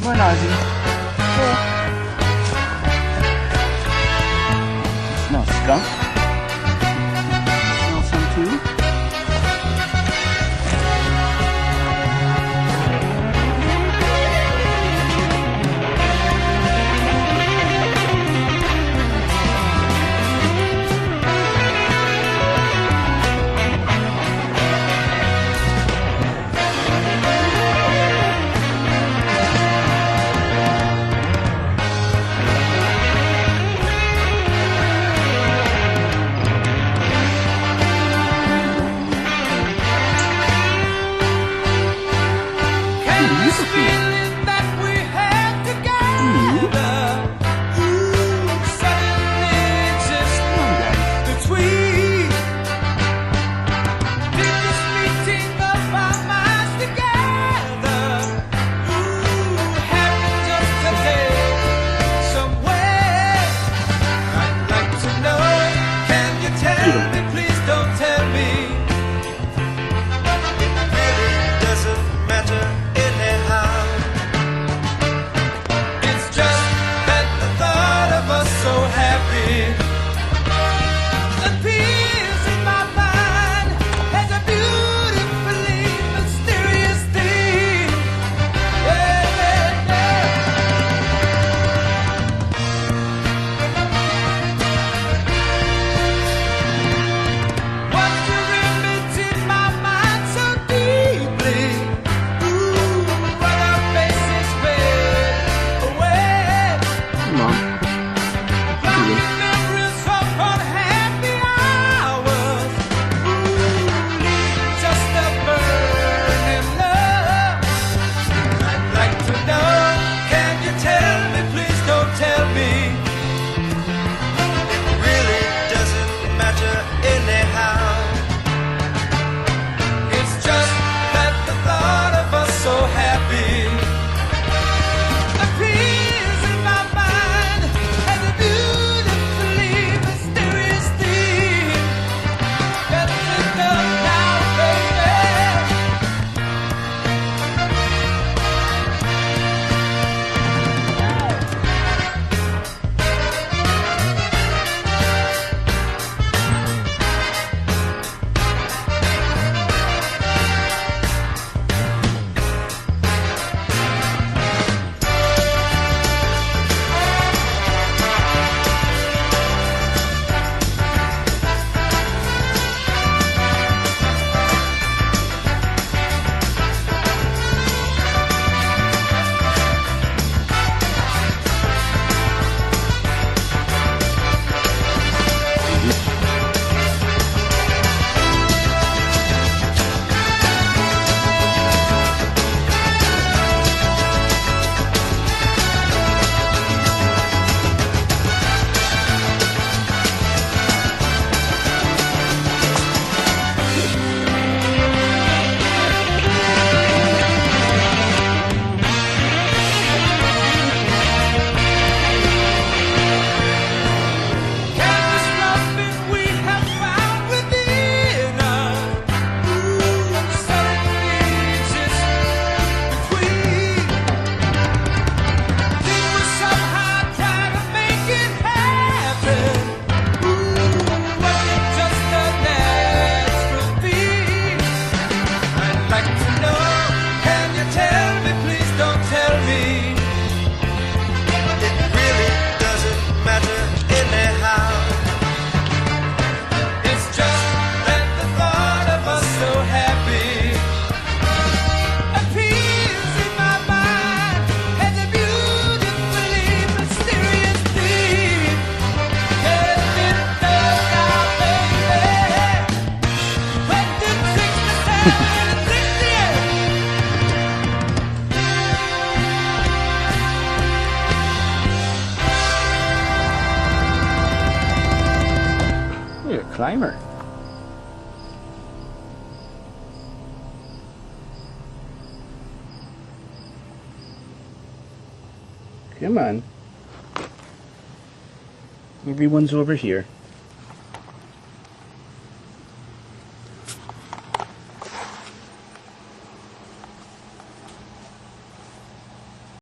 Come on, Ozzy. Cool. Smell skunk. Smell some too. Feeling that we had together, suddenly just between. Did this meeting of our minds together happen just today, somewhere? I'd like to know. Can you tell me? Please don't tell me. It really doesn't matter. So happy, the peace in my mind has a beautifully mysterious thing. What's your image in my mind so deeply? Ooh, what our faces fade away. Come on. Memories of unhappy hours, just a burning love. I'd like to know, can you tell me? Please don't tell me. It really doesn't matter anyhow. It's just that the thought of us so happy. The peace in my mind has a beautifully mysterious thing. Let's just go now, baby. Can this loving we have found within us suddenly exist between? Did we somehow try to make it happen? Was it just a natural thing? I'd like to know. Can you tell me? Please don't tell me. It really doesn't matter anyhow. It's just that the thought of us so happy. A peace in my mind has a beautifully mysterious thing. Yes, it does now, baby. 26% and 68. You're a climber. Come on. Everyone's over here.